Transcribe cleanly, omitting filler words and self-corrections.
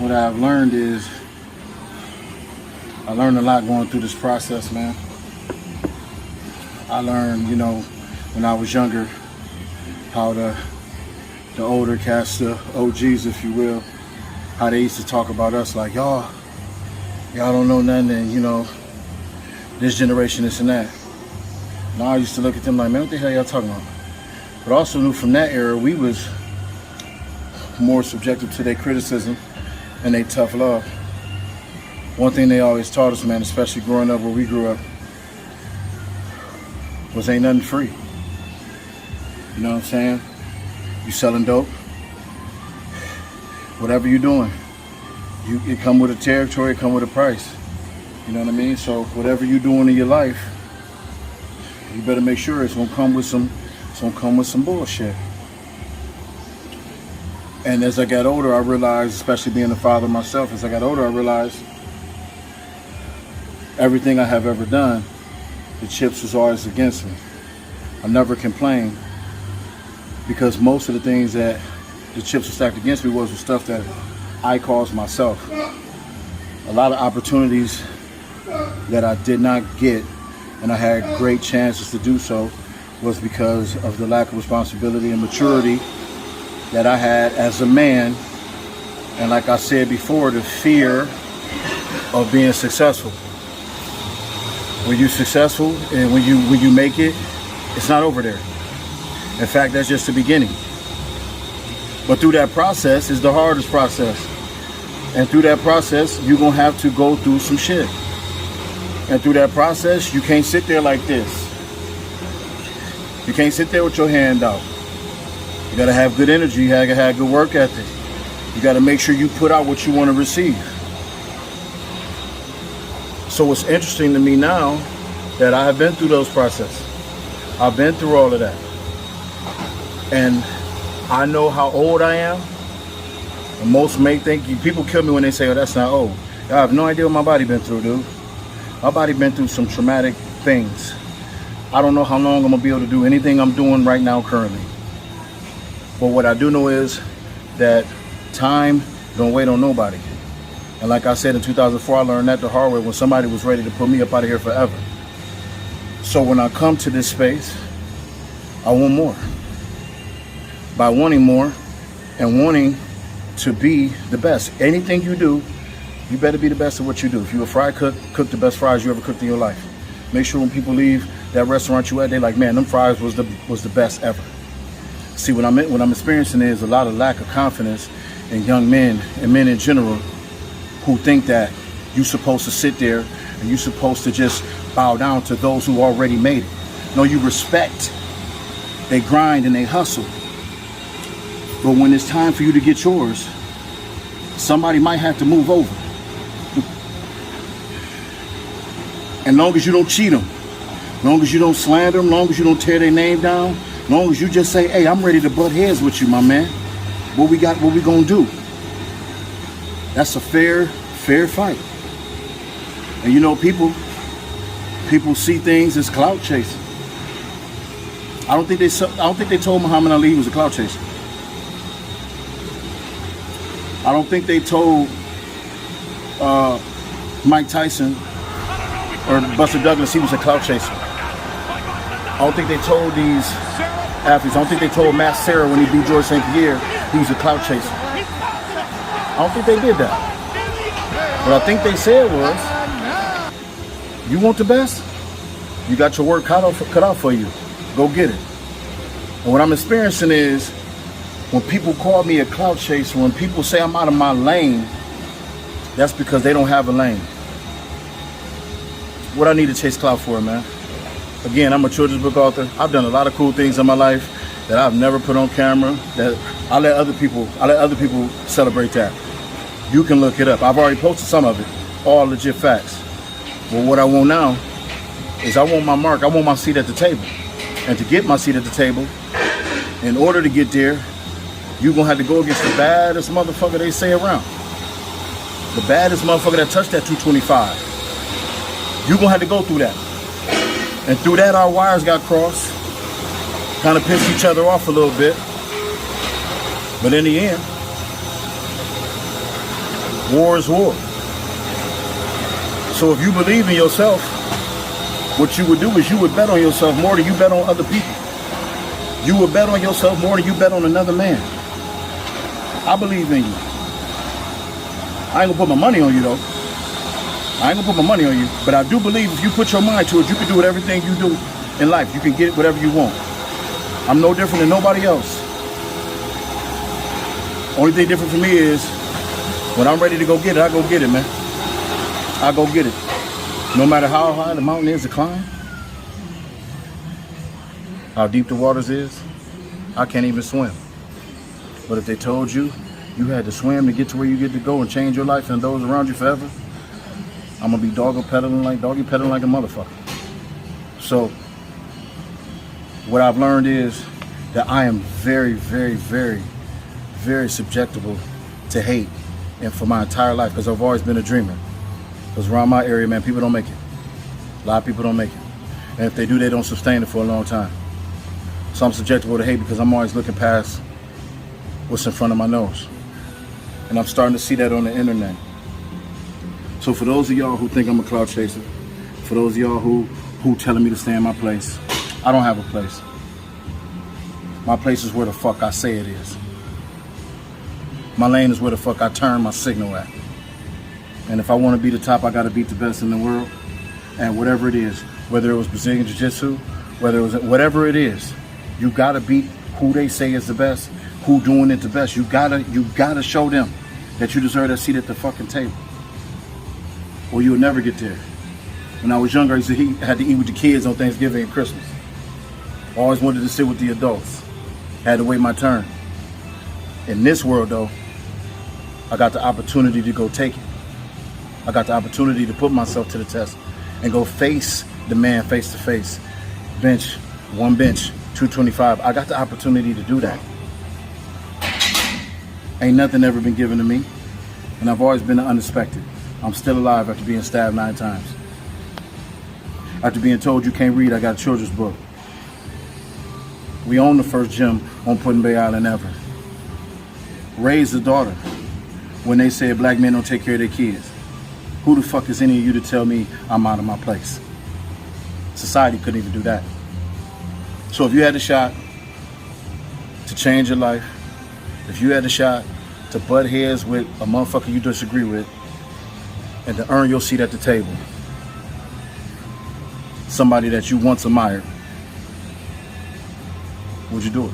what I've learned is I learned a lot going through this process, man. I learned, when I was younger, how the older cats, the OGs, if you will, how they used to talk about us like, y'all don't know nothing, and this generation, this and that. And I used to look at them like, man, what the hell y'all talking about? But also knew from that era, we was more subjective to their criticism and their tough love. One thing they always taught us, man, especially growing up where we grew up, was ain't nothing free. You know what I'm saying? You selling dope, whatever you're doing, it come with a territory, it come with a price. You know what I mean? So whatever you're doing in your life, you better make sure it's gonna come with some bullshit. And as I got older, I realized, especially being a father myself, as I got older, I realized everything I have ever done, the chips was always against me. I never complained, because most of the things that the chips were stacked against me was stuff that I caused myself. A lot of opportunities that I did not get, and I had great chances to do so, was because of the lack of responsibility and maturity that I had as a man. And like I said before, the fear of being successful. When you're successful and when you make it, it's not over there. In fact, that's just the beginning. But through that process is the hardest process. And through that process, you're gonna have to go through some shit. And through that process, you can't sit there like this. You can't sit there with your hand out. You gotta have good energy, you gotta have good work ethic. You gotta make sure you put out what you wanna receive. So what's interesting to me now, that I have been through those processes. I've been through all of that. And I know how old I am. And most may think, people kill me when they say, oh, that's not old. I have no idea what my body been through, dude. My body been through some traumatic things. I don't know how long I'm gonna be able to do anything I'm doing right now currently. But what I do know is that time don't wait on nobody. And like I said, in 2004, I learned that the hard way, when somebody was ready to put me up out of here forever. So when I come to this space, I want more. By wanting more and wanting to be the best. Anything you do, you better be the best at what you do. If you're a fry cook, cook the best fries you ever cooked in your life. Make sure when people leave that restaurant you at, they're like, man, them fries was the best ever. See, what I'm experiencing is a lot of lack of confidence in young men and men in general, who think that you're supposed to sit there and you're supposed to just bow down to those who already made it. No, you respect. They grind and they hustle. But when it's time for you to get yours, somebody might have to move over. And long as you don't cheat them, long as you don't slander them, long as you don't tear their name down, long as you just say, hey, I'm ready to butt heads with you, my man. What we gonna do? That's a fair fight. And people see things as clout chasing. I don't think they told Muhammad Ali he was a clout chaser. I don't think they told Mike Tyson or Buster Douglas he was a clout chaser. I don't think they told these athletes. I don't think they told Matt Serra when he beat George St. Pierre he was a clout chaser. I don't think they did that. What I think they said was, you want the best? You got your work cut out for you. Go get it. And what I'm experiencing is, when people call me a clout chaser, when people say I'm out of my lane, that's because they don't have a lane. What I need to chase clout for, man? Again, I'm a children's book author. I've done a lot of cool things in my life that I've never put on camera, that I let other people celebrate that. You can look it up. I've already posted some of it, all legit facts. Well, what I want now is I want my mark. I want my seat at the table. And to get my seat at the table, in order to get there, you're going to have to go against the baddest motherfucker they say around. The baddest motherfucker that touched that 225. You're going to have to go through that. And through that, our wires got crossed. Kind of pissed each other off a little bit. But in the end, War is war. So if you believe in yourself, what you would do is you would bet on yourself more than you bet on other people. You would bet on yourself more than you bet on another man. I believe in you. I ain't gonna put my money on you though. I ain't gonna put my money on you, but I do believe if you put your mind to it, you can do with everything you do in life. You can get whatever you want. I'm no different than nobody else. Only thing different for me is when I'm ready to go get it, I go get it, man. I go get it. No matter how high the mountain is to climb, how deep the waters is, I can't even swim. But if they told you you had to swim to get to where you get to go and change your life and those around you forever, I'm gonna be doggy pedaling like a motherfucker. So what I've learned is that I am very, very, very, very susceptible to hate, and for my entire life, because I've always been a dreamer. Because around my area, man, people don't make it. A lot of people don't make it. And if they do, they don't sustain it for a long time. So I'm susceptible to hate because I'm always looking past what's in front of my nose. And I'm starting to see that on the internet. So for those of y'all who think I'm a clout chaser, for those of y'all who telling me to stay in my place, I don't have a place. My place is where the fuck I say it is. My lane is where the fuck I turn my signal at. And if I want to be the top, I got to beat the best in the world. And whatever it is, whether it was Brazilian Jiu-Jitsu, whether it was whatever it is, you got to beat who they say is the best, who doing it the best. You gotta show them that you deserve that seat at the fucking table, or you'll never get there. When I was younger, I had to eat with the kids on Thanksgiving and Christmas. Always wanted to sit with the adults. Had to wait my turn. In this world, though, I got the opportunity to go take it. I got the opportunity to put myself to the test and go face the man face to face. Bench, 225. I got the opportunity to do that. Ain't nothing ever been given to me, and I've always been unexpected. I'm still alive after being stabbed 9 times. After being told you can't read, I got a children's book. We own the first gym on Put-in-Bay Island ever. Raised a daughter when they said black men don't take care of their kids. Who the fuck is any of you to tell me I'm out of my place? Society couldn't even do that. So if you had the shot to change your life, if you had the shot to butt heads with a motherfucker you disagree with and to earn your seat at the table, somebody that you once admired, would you do it?